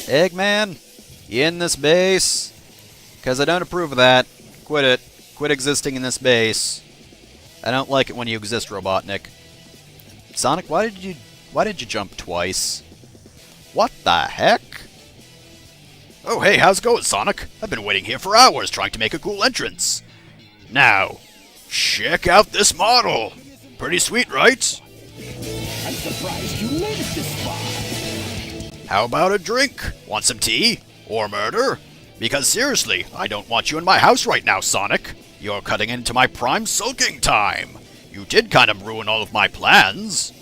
Eggman, you in this base? Because I don't approve of that. Quit it. Quit existing in this base. I don't like it when you exist, Robotnik. Sonic, why did you jump twice? What the heck? Oh, hey, how's it going, Sonic? I've been waiting here for hours trying to make a cool entrance. Now, check out this model. Pretty sweet, right? I'm surprised you made it this far. How about a drink? Want some tea? Or murder? Because seriously, I don't want you in my house right now, Sonic. You're cutting into my prime sulking time. You did kind of ruin all of my plans.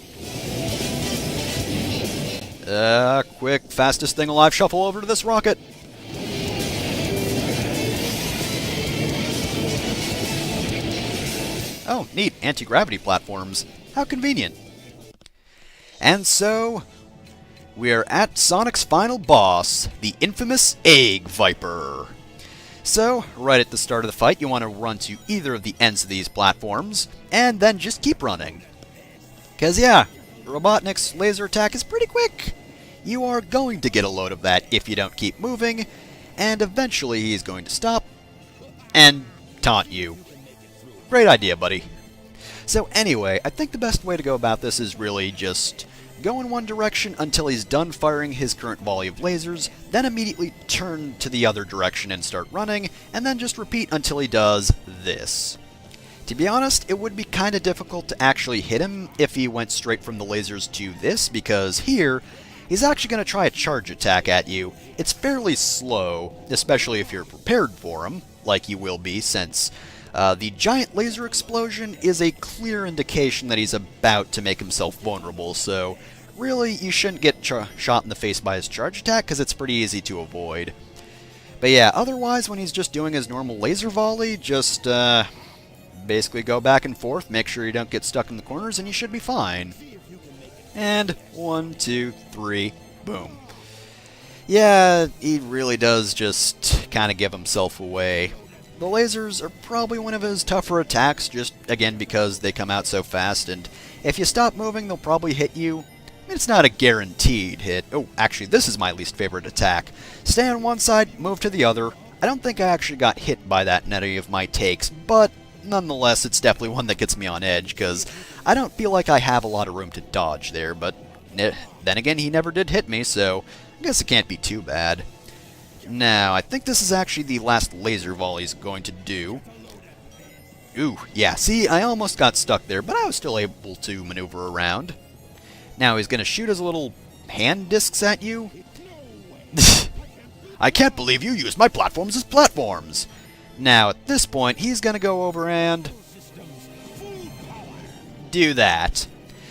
Quick, fastest thing alive, shuffle over to this rocket. Oh, neat, anti-gravity platforms. How convenient. And so, we're at Sonic's final boss, the infamous Egg Viper. So, right at the start of the fight, you want to run to either of the ends of these platforms, and then just keep running. Because yeah, Robotnik's laser attack is pretty quick. You are going to get a load of that if you don't keep moving, and eventually he's going to stop and taunt you. Great idea, buddy. So anyway, I think the best way to go about this is really just go in one direction until he's done firing his current volley of lasers, then immediately turn to the other direction and start running, and then just repeat until he does this. To be honest, it would be kinda difficult to actually hit him if he went straight from the lasers to this, because here, he's actually going to try a charge attack at you. It's fairly slow, especially if you're prepared for him, like you will be, since the giant laser explosion is a clear indication that he's about to make himself vulnerable, so really you shouldn't get shot in the face by his charge attack, because it's pretty easy to avoid. But yeah, otherwise, when he's just doing his normal laser volley, just basically go back and forth, make sure you don't get stuck in the corners, and you should be fine. And 1, 2, 3, boom. Yeah, he really does just kind of give himself away. The lasers are probably one of his tougher attacks, just again because they come out so fast, and if you stop moving, they'll probably hit you. I mean, it's not a guaranteed hit. Oh, actually, this is my least favorite attack. Stay on one side, move to the other. I don't think I actually got hit by that in any of my takes, but nonetheless, it's definitely one that gets me on edge, because I don't feel like I have a lot of room to dodge there, but then again, he never did hit me, so I guess it can't be too bad. Now, I think this is actually the last laser volley he's going to do. Ooh, yeah, see, I almost got stuck there, but I was still able to maneuver around. Now, he's going to shoot his little hand discs at you. I can't believe you used my platforms as platforms. Now, at this point, he's going to go over and do that.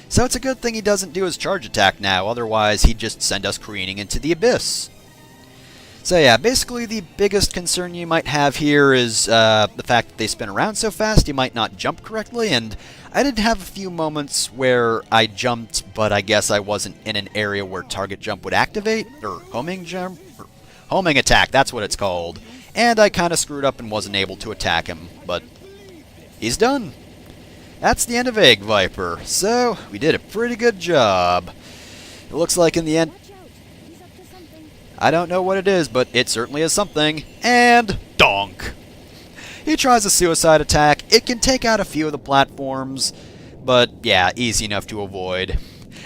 So it's a good thing he doesn't do his charge attack now, otherwise he'd just send us careening into the abyss. So yeah, basically the biggest concern you might have here is the fact that they spin around so fast you might not jump correctly, and I did have a few moments where I jumped, but I guess I wasn't in an area where target jump would activate, or homing jump, or homing attack, that's what it's called. And I kind of screwed up and wasn't able to attack him, but he's done. That's the end of Egg Viper, so we did a pretty good job. It looks like in the end, I don't know what it is, but it certainly is something, and donk! He tries a suicide attack. It can take out a few of the platforms, but yeah, easy enough to avoid.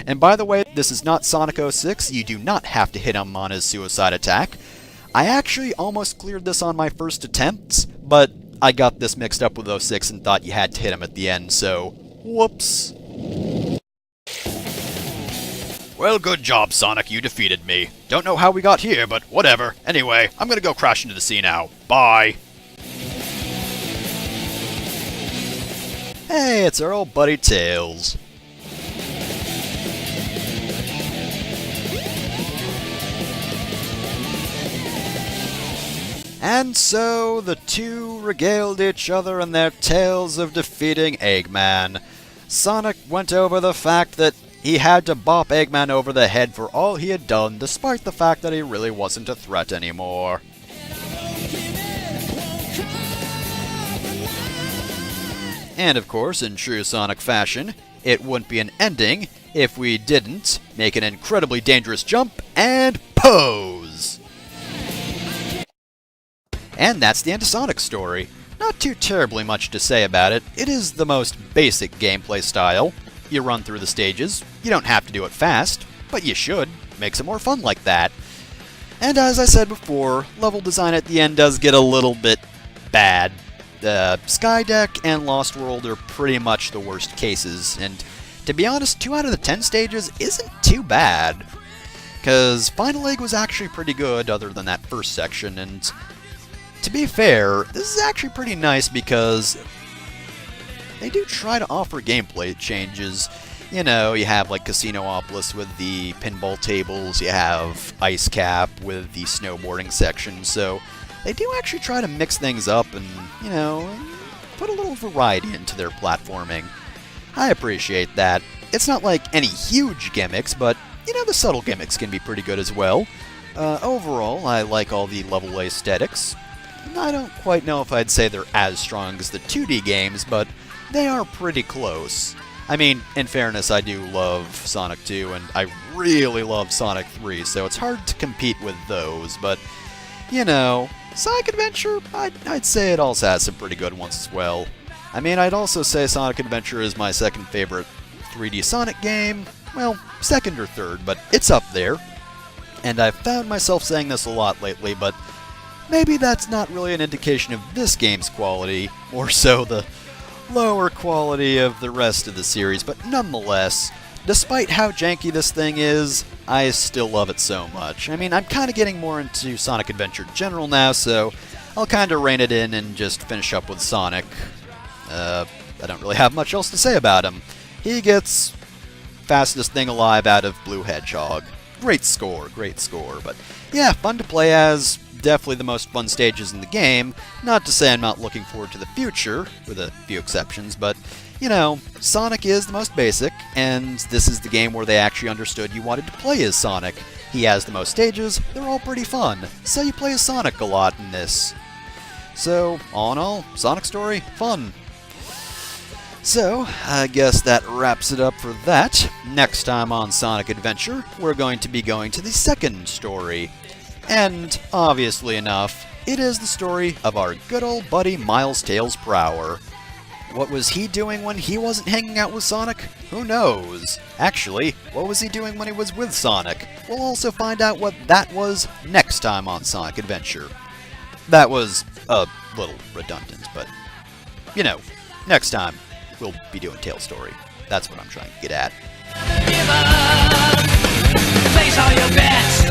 And by the way, this is not Sonic 06, you do not have to hit him on his suicide attack. I actually almost cleared this on my first attempt, but I got this mixed up with 06 and thought you had to hit him at the end, so whoops. Well, good job, Sonic, you defeated me. Don't know how we got here, but whatever. Anyway, I'm gonna go crash into the sea now. Bye! Hey, it's our old buddy Tails. And so, the two regaled each other in their tales of defeating Eggman. Sonic went over the fact that he had to bop Eggman over the head for all he had done, despite the fact that he really wasn't a threat anymore. And of course, in true Sonic fashion, it wouldn't be an ending if we didn't make an incredibly dangerous jump and pose! And that's the end of Sonic's story. Not too terribly much to say about it. It is the most basic gameplay style. You run through the stages. You don't have to do it fast, but you should. Makes it more fun like that. And as I said before, level design at the end does get a little bit bad. Skydeck and Lost World are pretty much the worst cases, and to be honest, 2 out of the 10 stages isn't too bad. Because Final Egg was actually pretty good other than that first section, and to be fair, this is actually pretty nice because they do try to offer gameplay changes. You know, you have like Casinopolis with the pinball tables, you have Ice Cap with the snowboarding section, so they do actually try to mix things up and, you know, put a little variety into their platforming. I appreciate that. It's not like any huge gimmicks, but, you know, the subtle gimmicks can be pretty good as well. Overall, I like all the level aesthetics. I don't quite know if I'd say they're as strong as the 2D games, but they are pretty close. I mean, in fairness, I do love Sonic 2, and I really love Sonic 3, so it's hard to compete with those, but, you know, Sonic Adventure, I'd say it also has some pretty good ones as well. I mean, I'd also say Sonic Adventure is my second favorite 3D Sonic game. Well, second or third, but it's up there. And I've found myself saying this a lot lately, but maybe that's not really an indication of this game's quality, more so the lower quality of the rest of the series, but nonetheless, despite how janky this thing is, I still love it so much. I mean, I'm kind of getting more into Sonic Adventure General now, so I'll kind of rein it in and just finish up with Sonic. I don't really have much else to say about him. He gets fastest thing alive out of Blue Hedgehog. Great score, but yeah, fun to play as. Definitely the most fun stages in the game. Not to say I'm not looking forward to the future, with a few exceptions, but, you know, Sonic is the most basic, and this is the game where they actually understood you wanted to play as Sonic. He has the most stages, they're all pretty fun, so you play as Sonic a lot in this. So, all in all, Sonic story, fun. So, I guess that wraps it up for that. Next time on Sonic Adventure, we're going to be going to the second story. And, obviously enough, it is the story of our good old buddy Miles Tails Prower. What was he doing when he wasn't hanging out with Sonic? Who knows? Actually, what was he doing when he was with Sonic? We'll also find out what that was next time on Sonic Adventure. That was a little redundant, but, you know, next time we'll be doing Tails' story. That's what I'm trying to get at. Place all your bets.